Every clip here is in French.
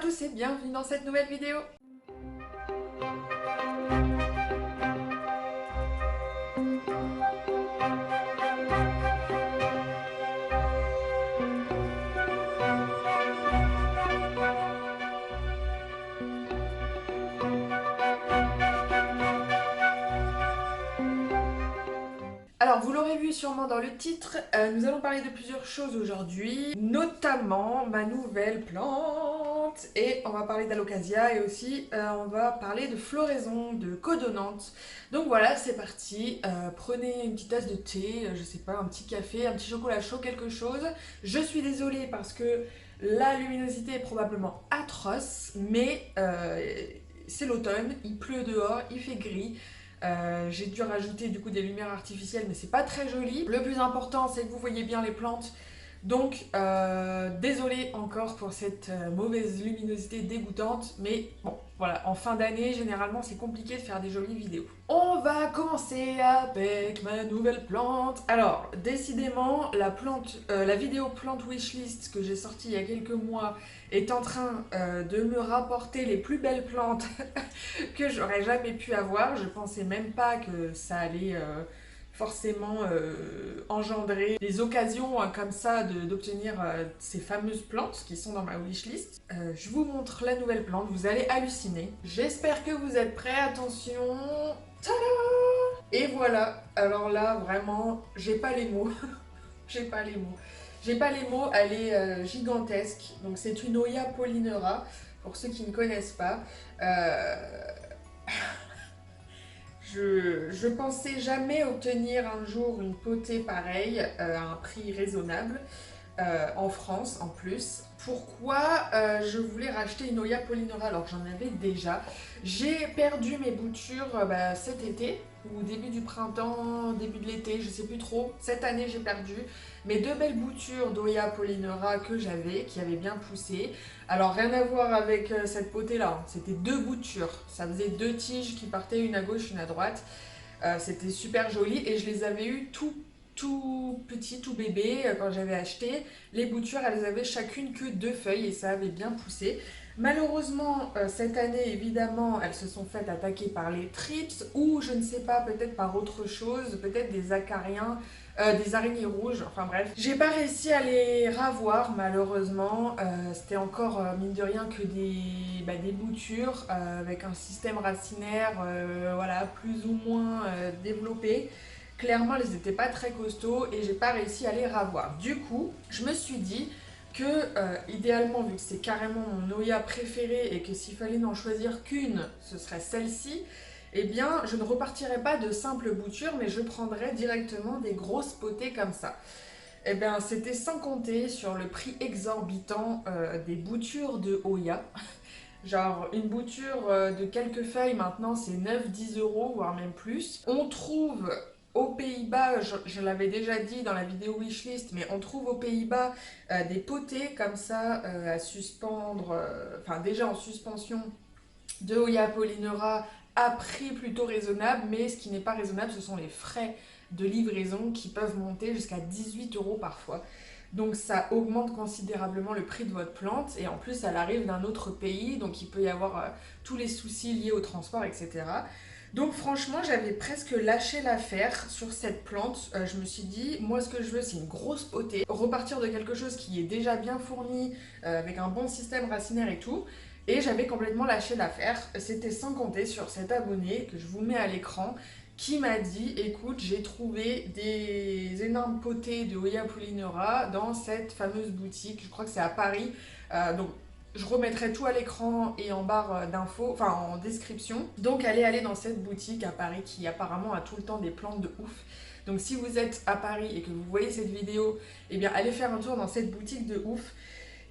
tous et bienvenue dans cette nouvelle vidéo. Alors, vous l'aurez vu sûrement dans le titre, nous allons parler de plusieurs choses aujourd'hui, notamment ma nouvelle plante, et on va parler d'Alocasia, et aussi on va parler de floraison, de codonante. Donc voilà, c'est parti, prenez une petite tasse de thé, je sais pas, un petit café, un petit chocolat chaud, quelque chose. Je suis désolée parce que la luminosité est probablement atroce, mais c'est l'automne, il pleut dehors, il fait gris. J'ai dû rajouter du coup des lumières artificielles, mais c'est pas très joli. Le plus important, c'est que vous voyez bien les plantes. Donc, désolé encore pour cette mauvaise luminosité dégoûtante, mais bon, voilà, en fin d'année, généralement, c'est compliqué de faire des jolies vidéos. On va commencer avec ma nouvelle plante. Alors, décidément, la vidéo plante wishlist que j'ai sortie il y a quelques mois est en train de me rapporter les plus belles plantes que j'aurais jamais pu avoir. Je pensais même pas que ça allait forcément engendrer des occasions comme ça d'obtenir ces fameuses plantes qui sont dans ma wishlist. Je vous montre la nouvelle plante, vous allez halluciner. J'espère que vous êtes prêts, attention. Tada! Et voilà, alors là vraiment, j'ai pas les mots. J'ai pas les mots. J'ai pas les mots, elle est gigantesque. Donc c'est une Oya polynera, pour ceux qui ne connaissent pas. Je pensais jamais obtenir un jour une potée pareille à un prix raisonnable, en France en plus. Pourquoi je voulais racheter une Oya polynera alors que j'en avais déjà. J'ai perdu mes boutures cet été, ou début du printemps, début de l'été, je sais plus trop. Cette année j'ai perdu mes deux belles boutures d'Oya polynera que j'avais, qui avaient bien poussé. Alors rien à voir avec cette potée là, c'était deux boutures, ça faisait deux tiges qui partaient une à gauche, une à droite. C'était super joli et je les avais eues tout petit, tout bébé quand j'avais acheté. Les boutures, elles avaient chacune que deux feuilles et ça avait bien poussé. Malheureusement, cette année, évidemment, elles se sont faites attaquer par les thrips ou je ne sais pas, peut-être par autre chose, peut-être des acariens, des araignées rouges, enfin bref. J'ai pas réussi à les ravoir malheureusement. C'était encore, mine de rien, que des boutures avec un système racinaire voilà, plus ou moins développé. Clairement, elles n'étaient pas très costauds et j'ai pas réussi à les ravoir. Du coup, je me suis dit que, idéalement, vu que c'est carrément mon Oya préférée et que s'il fallait n'en choisir qu'une, ce serait celle-ci, eh bien, je ne repartirais pas de simples boutures, mais je prendrais directement des grosses potées comme ça. Eh bien, c'était sans compter sur le prix exorbitant des boutures de Oya. Genre, une bouture de quelques feuilles, maintenant, c'est 9-10 euros, voire même plus. On trouve aux Pays-Bas, je l'avais déjà dit dans la vidéo wishlist, mais on trouve aux Pays-Bas des potées comme ça à suspendre, enfin déjà en suspension de Hoya polynera à prix plutôt raisonnable, mais ce qui n'est pas raisonnable, ce sont les frais de livraison qui peuvent monter jusqu'à 18 euros parfois. Donc ça augmente considérablement le prix de votre plante et en plus elle arrive d'un autre pays, donc il peut y avoir tous les soucis liés au transport, etc. Donc franchement, j'avais presque lâché l'affaire sur cette plante. Je me suis dit, moi ce que je veux, c'est une grosse potée. Repartir de quelque chose qui est déjà bien fourni, avec un bon système racinaire et tout. Et j'avais complètement lâché l'affaire. C'était sans compter sur cet abonné que je vous mets à l'écran qui m'a dit, écoute, j'ai trouvé des énormes potées de Hoya polynera dans cette fameuse boutique. Je crois que c'est à Paris. Donc je remettrai tout à l'écran et en barre d'infos, enfin en description. Donc allez aller dans cette boutique à Paris qui apparemment a tout le temps des plantes de ouf. Donc si vous êtes à Paris et que vous voyez cette vidéo, eh bien allez faire un tour dans cette boutique de ouf.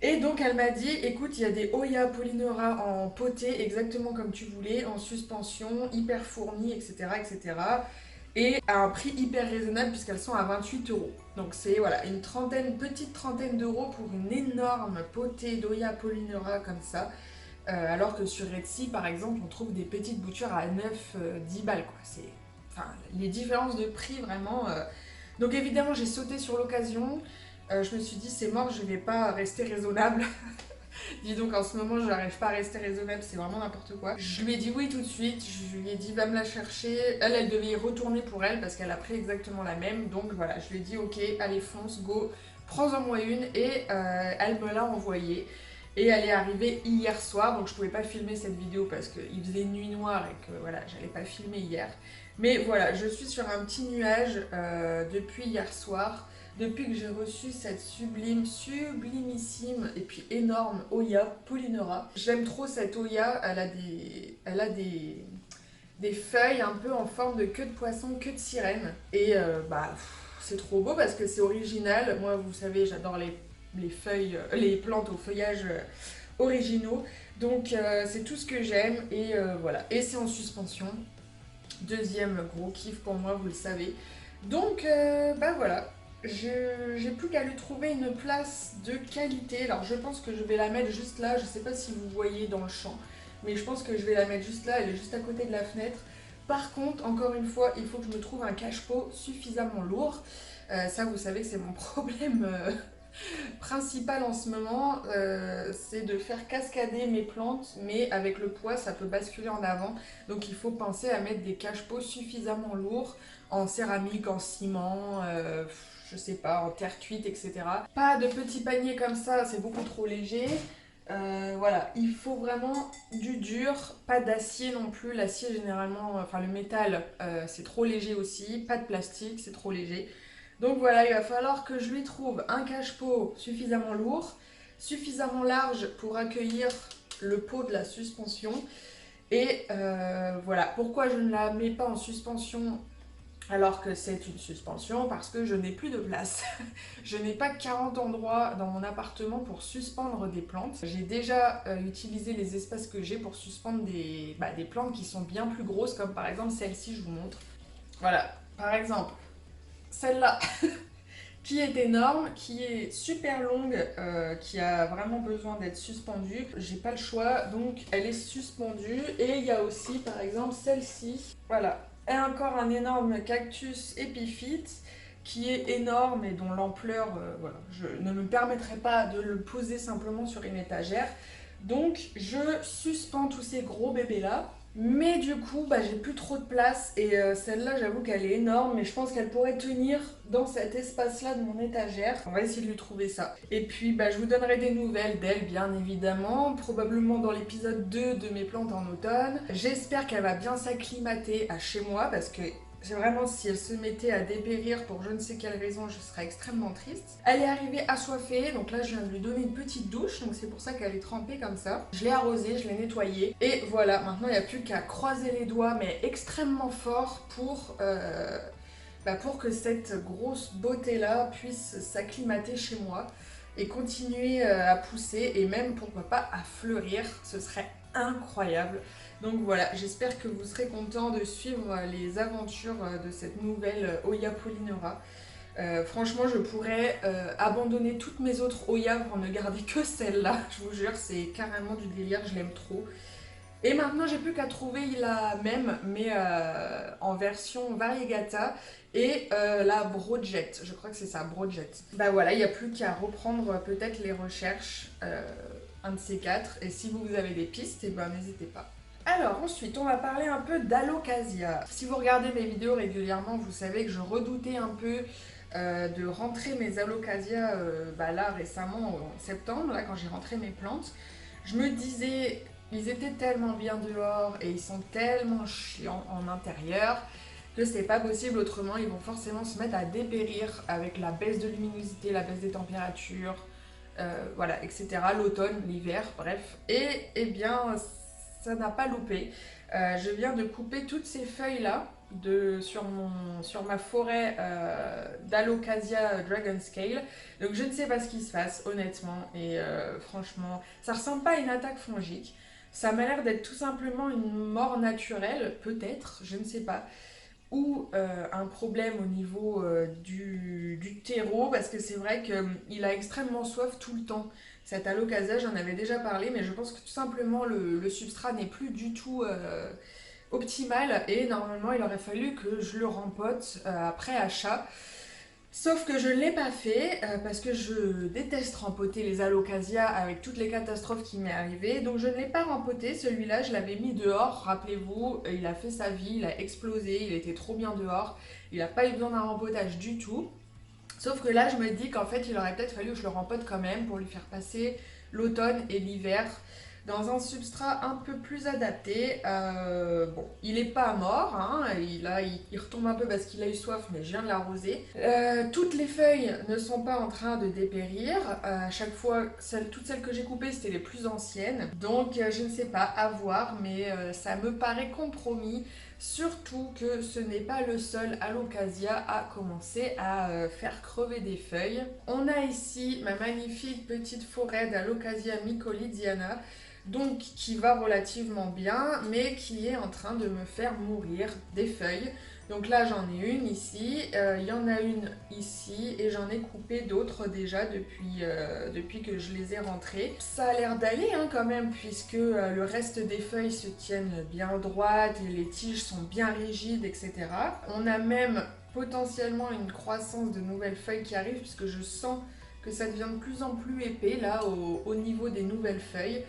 Et donc elle m'a dit, écoute, il y a des Hoya polynera en potée, exactement comme tu voulais, en suspension, hyper fournies, etc., etc. Et à un prix hyper raisonnable puisqu'elles sont à 28 euros. Donc c'est voilà, une petite trentaine d'euros pour une énorme potée d'Hoya polynera comme ça. Alors que sur Etsy, par exemple, on trouve des petites boutures à 9-10 balles, quoi. C'est, enfin, les différences de prix, vraiment. Donc évidemment, j'ai sauté sur l'occasion. Je me suis dit, c'est mort, je vais pas rester raisonnable. Dis donc, en ce moment, je n'arrive pas à rester raisonnable, c'est vraiment n'importe quoi. Je lui ai dit oui tout de suite, je lui ai dit va me la chercher. Elle devait y retourner pour elle parce qu'elle a pris exactement la même. Donc voilà, je lui ai dit ok, allez fonce, go, prends-en moi une. Et elle me l'a envoyée. Et elle est arrivée hier soir, donc je pouvais pas filmer cette vidéo parce qu'il faisait nuit noire et que voilà, j'allais pas filmer hier. Mais voilà, je suis sur un petit nuage depuis hier soir. Depuis que j'ai reçu cette sublimissime et puis énorme Oya Polynora. J'aime trop cette Oya, elle a des feuilles un peu en forme de queue de poisson, queue de sirène. Et c'est trop beau parce que c'est original. Moi, vous savez, j'adore les feuilles, les plantes au feuillage originaux. Donc c'est tout ce que j'aime et voilà. Et c'est en suspension. Deuxième gros kiff pour moi, vous le savez. Donc voilà. J'ai plus qu'à lui trouver une place de qualité. Alors je pense que je vais la mettre juste là. Je sais pas si vous voyez dans le champ, mais je pense que je vais la mettre juste là. Elle est juste à côté de la fenêtre. Par contre, encore une fois, il faut que je me trouve un cache-pot suffisamment lourd. Ça, vous savez que c'est mon problème principal en ce moment. C'est de faire cascader mes plantes, mais avec le poids, ça peut basculer en avant. Donc il faut penser à mettre des cache-pots suffisamment lourds en céramique, en ciment, je sais pas, en terre cuite, etc. Pas de petits paniers comme ça, c'est beaucoup trop léger. Voilà, il faut vraiment du dur, pas d'acier non plus. L'acier généralement, enfin le métal, c'est trop léger aussi. Pas de plastique, c'est trop léger. Donc voilà, il va falloir que je lui trouve un cache-pot suffisamment lourd, suffisamment large pour accueillir le pot de la suspension. Et voilà, pourquoi je ne la mets pas en suspension alors que c'est une suspension? Parce que je n'ai plus de place. Je n'ai pas 40 endroits dans mon appartement pour suspendre des plantes. J'ai déjà utilisé les espaces que j'ai pour suspendre des plantes qui sont bien plus grosses, comme par exemple celle-ci, je vous montre. Voilà, par exemple, celle-là, qui est énorme, qui est super longue, qui a vraiment besoin d'être suspendue. J'ai pas le choix, donc elle est suspendue. Et il y a aussi, par exemple, celle-ci. Voilà, et encore un énorme cactus épiphyte qui est énorme et dont l'ampleur, voilà, je ne me permettrai pas de le poser simplement sur une étagère. Donc je suspends tous ces gros bébés là. Mais du coup, j'ai plus trop de place et celle-là, j'avoue qu'elle est énorme, mais je pense qu'elle pourrait tenir dans cet espace-là de mon étagère. On va essayer de lui trouver ça. Et puis, je vous donnerai des nouvelles d'elle, bien évidemment, probablement dans l'épisode 2 de mes plantes en automne. J'espère qu'elle va bien s'acclimater à chez moi parce que c'est vraiment, si elle se mettait à dépérir pour je ne sais quelle raison, je serais extrêmement triste. Elle est arrivée assoiffée, donc là je viens de lui donner une petite douche, donc c'est pour ça qu'elle est trempée comme ça. Je l'ai arrosée, je l'ai nettoyée, et voilà, maintenant il n'y a plus qu'à croiser les doigts, mais extrêmement fort pour que cette grosse beauté-là puisse s'acclimater chez moi et continuer à pousser, et même pourquoi pas à fleurir, ce serait incroyable. Donc voilà, j'espère que vous serez contents de suivre les aventures de cette nouvelle Oya Polynora. Franchement, je pourrais abandonner toutes mes autres Oya pour ne garder que celle-là. Je vous jure, c'est carrément du délire, je l'aime trop. Et maintenant, j'ai plus qu'à trouver la même, mais en version variegata et la Brojet. Je crois que c'est ça, Brojet. Voilà, il n'y a plus qu'à reprendre peut-être les recherches, un de ces quatre. Et si vous avez des pistes, n'hésitez pas. Alors ensuite, on va parler un peu d'Alocasia. Si vous regardez mes vidéos régulièrement, vous savez que je redoutais un peu de rentrer mes Alocasia là récemment en septembre, là quand j'ai rentré mes plantes. Je me disais, ils étaient tellement bien dehors et ils sont tellement chiants en intérieur que c'est pas possible autrement, ils vont forcément se mettre à dépérir avec la baisse de luminosité, la baisse des températures, voilà, etc. L'automne, l'hiver, bref. Et eh bien, ça n'a pas loupé. Je viens de couper toutes ces feuilles-là sur ma forêt d'Alocasia Dragon Scale. Donc je ne sais pas ce qui se passe, honnêtement. Et franchement, ça ressemble pas à une attaque fongique. Ça m'a l'air d'être tout simplement une mort naturelle, peut-être, je ne sais pas. Ou un problème au niveau du terreau, parce que c'est vrai qu'il a extrêmement soif tout le temps. Cet alocasia, j'en avais déjà parlé, mais je pense que tout simplement le substrat n'est plus du tout optimal et normalement il aurait fallu que je le rempote après achat. Sauf que je ne l'ai pas fait parce que je déteste rempoter les alocasias avec toutes les catastrophes qui m'est arrivées. Donc je ne l'ai pas rempoté, celui-là je l'avais mis dehors, rappelez-vous, il a fait sa vie, il a explosé, il était trop bien dehors, il n'a pas eu besoin d'un rempotage du tout. Sauf que là je me dis qu'en fait il aurait peut-être fallu que je le rempote quand même pour lui faire passer l'automne et l'hiver dans un substrat un peu plus adapté. Bon, il n'est pas mort, hein, il retombe un peu parce qu'il a eu soif, mais je viens de l'arroser. Toutes les feuilles ne sont pas en train de dépérir. À chaque fois, toutes celles que j'ai coupées, c'était les plus anciennes. Donc, je ne sais pas, à voir, mais ça me paraît compromis. Surtout que ce n'est pas le seul alocasia à commencer à faire crever des feuilles. On a ici ma magnifique petite forêt d'alocasia mycolidiana, donc qui va relativement bien, mais qui est en train de me faire mourir des feuilles. Donc là j'en ai une ici, il y en a une ici, et j'en ai coupé d'autres déjà depuis que je les ai rentrées. Ça a l'air d'aller hein, quand même, puisque le reste des feuilles se tiennent bien droites, et les tiges sont bien rigides, etc. On a même potentiellement une croissance de nouvelles feuilles qui arrivent, puisque je sens que ça devient de plus en plus épais là au niveau des nouvelles feuilles.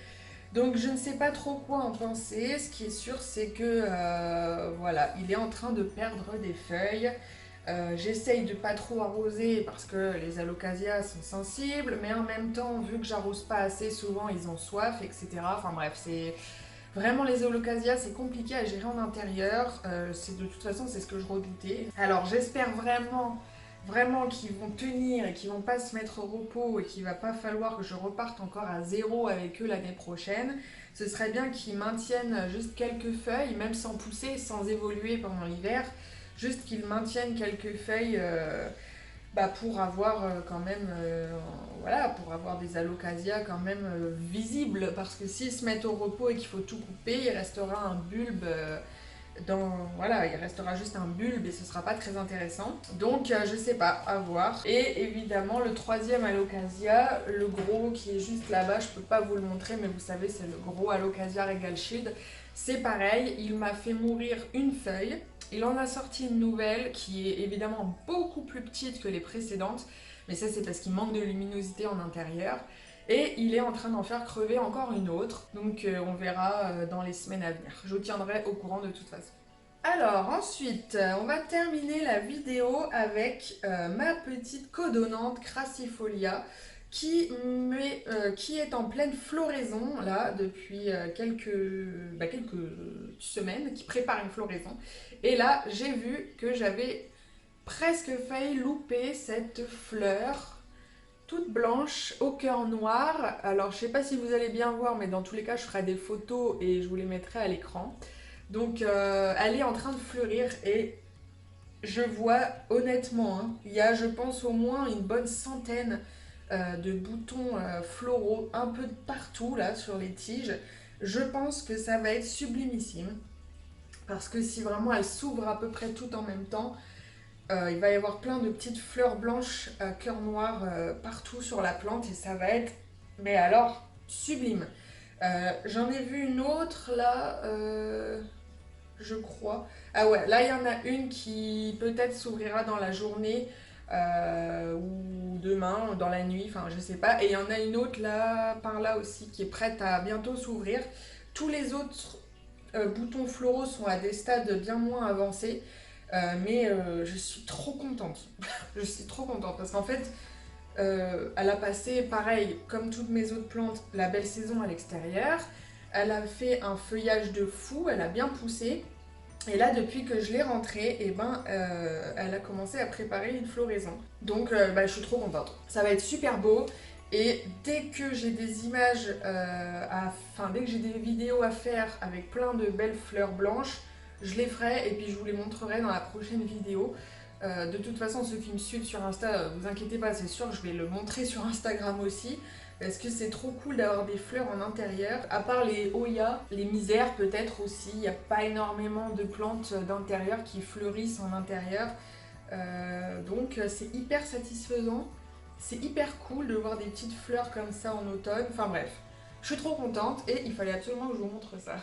Donc je ne sais pas trop quoi en penser. Ce qui est sûr, c'est que voilà, il est en train de perdre des feuilles. J'essaye de pas trop arroser parce que les alocasias sont sensibles, mais en même temps, vu que j'arrose pas assez souvent, ils ont soif, etc. Enfin bref, c'est vraiment les alocasias, c'est compliqué à gérer en intérieur. De toute façon, c'est ce que je redoutais. Alors j'espère vraiment qu'ils vont tenir et qu'ils vont pas se mettre au repos et qu'il va pas falloir que je reparte encore à zéro avec eux l'année prochaine. Ce serait bien qu'ils maintiennent juste quelques feuilles, même sans pousser, sans évoluer pendant l'hiver, juste qu'ils maintiennent quelques feuilles pour avoir quand même voilà, pour avoir des alocasias quand même visibles, parce que s'ils se mettent au repos et qu'il faut tout couper, il restera un bulbe voilà, il restera juste un bulbe et ce sera pas très intéressant. Donc je sais pas, à voir. Et évidemment le troisième alocasia, le gros qui est juste là-bas, je peux pas vous le montrer, mais vous savez c'est le gros alocasia Regal Shield. C'est pareil, il m'a fait mourir une feuille. Il en a sorti une nouvelle qui est évidemment beaucoup plus petite que les précédentes, mais ça c'est parce qu'il manque de luminosité en intérieur. Et il est en train d'en faire crever encore une autre, donc on verra dans les semaines à venir. Je vous tiendrai au courant de toute façon. Alors ensuite, on va terminer la vidéo avec ma petite codonante Crassifolia qui est en pleine floraison là depuis quelques semaines, qui prépare une floraison. Et là, j'ai vu que j'avais presque failli louper cette fleur toute blanche au cœur noir. Alors je sais pas si vous allez bien voir, mais dans tous les cas je ferai des photos et je vous les mettrai à l'écran. Donc elle est en train de fleurir et je vois honnêtement, hein, il y a je pense au moins une bonne centaine de boutons floraux un peu de partout là sur les tiges. Je pense que ça va être sublimissime parce que si vraiment elle s'ouvre à peu près tout en même temps, il va y avoir plein de petites fleurs blanches à cœur noir partout sur la plante et ça va être, mais alors, sublime. J'en ai vu une autre là, je crois. Ah ouais, là il y en a une qui peut-être s'ouvrira dans la journée ou demain, dans la nuit, enfin je sais pas. Et il y en a une autre là, par là aussi, qui est prête à bientôt s'ouvrir. Tous les autres boutons floraux sont à des stades bien moins avancés. Mais je suis trop contente. Je suis trop contente parce qu'en fait, elle a passé, pareil, comme toutes mes autres plantes, la belle saison à l'extérieur. Elle a fait un feuillage de fou, elle a bien poussé. Et là, depuis que je l'ai rentrée, elle a commencé à préparer une floraison. Donc, je suis trop contente. Ça va être super beau. Et dès que j'ai des images, dès que j'ai des vidéos à faire avec plein de belles fleurs blanches, je les ferai et puis je vous les montrerai dans la prochaine vidéo. De toute façon, ceux qui me suivent sur Insta, vous inquiétez pas, c'est sûr, je vais le montrer sur Instagram aussi. Parce que c'est trop cool d'avoir des fleurs en intérieur. À part les Hoya, les misères peut-être aussi, il n'y a pas énormément de plantes d'intérieur qui fleurissent en intérieur. Donc c'est hyper satisfaisant. C'est hyper cool de voir des petites fleurs comme ça en automne. Enfin bref, je suis trop contente et il fallait absolument que je vous montre ça.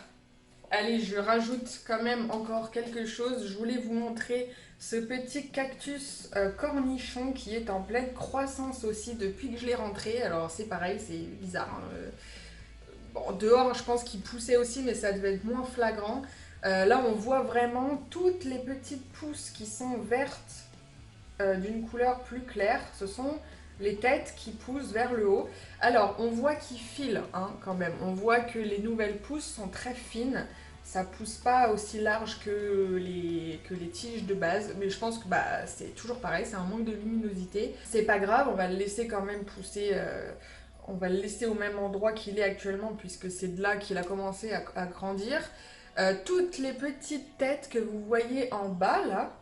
Allez, je rajoute quand même encore quelque chose. Je voulais vous montrer ce petit cactus cornichon qui est en pleine croissance aussi depuis que je l'ai rentré. Alors c'est pareil, c'est bizarre, hein. Bon, dehors, je pense qu'il poussait aussi, mais ça devait être moins flagrant. Là, on voit vraiment toutes les petites pousses qui sont vertes d'une couleur plus claire. Ce sont les têtes qui poussent vers le haut. Alors, on voit qu'ils filent hein, quand même. On voit que les nouvelles pousses sont très fines. Ça pousse pas aussi large que les tiges de base, mais je pense que bah, c'est toujours pareil, c'est un manque de luminosité. C'est pas grave, on va le laisser quand même pousser, on va le laisser au même endroit qu'il est actuellement, puisque c'est de là qu'il a commencé à grandir. Toutes les petites têtes que vous voyez en bas là,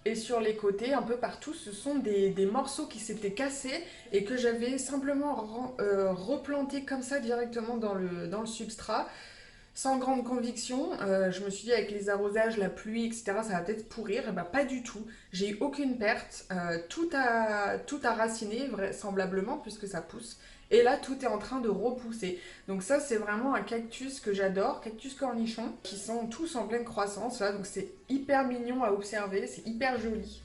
et sur les côtés, un peu partout, ce sont des morceaux qui s'étaient cassés et que j'avais simplement replantés comme ça directement dans le substrat, sans grande conviction. Je me suis dit avec les arrosages, la pluie, etc., ça va peut-être pourrir. Et bah, pas du tout. J'ai eu aucune perte. Tout a raciné, vraisemblablement, puisque ça pousse. Et là, tout est en train de repousser. Donc ça, c'est vraiment un cactus que j'adore, cactus cornichon, qui sont tous en pleine croissance. Là, donc c'est hyper mignon à observer, c'est hyper joli.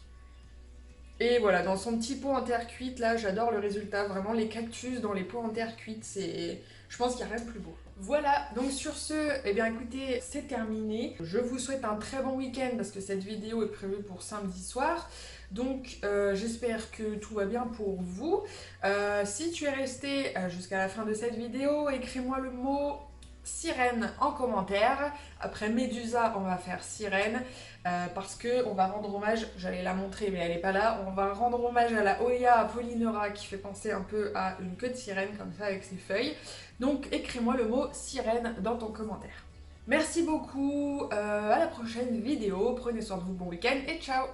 Et voilà, dans son petit pot en terre cuite, là, j'adore le résultat. Vraiment, les cactus dans les pots en terre cuite, c'est... Je pense qu'il n'y a rien de plus beau. Voilà, donc sur ce, eh bien écoutez, c'est terminé. Je vous souhaite un très bon week-end parce que cette vidéo est prévue pour samedi soir. Donc j'espère que tout va bien pour vous. Si tu es resté jusqu'à la fin de cette vidéo, écris-moi le mot sirène en commentaire. Après Médusa, on va faire sirène parce que on va rendre hommage, j'allais la montrer mais elle est pas là, on va rendre hommage à la Oya Polynera qui fait penser un peu à une queue de sirène comme ça avec ses feuilles. Donc écris-moi le mot sirène dans ton commentaire. Merci beaucoup, à la prochaine vidéo, prenez soin de vous, bon week-end et ciao.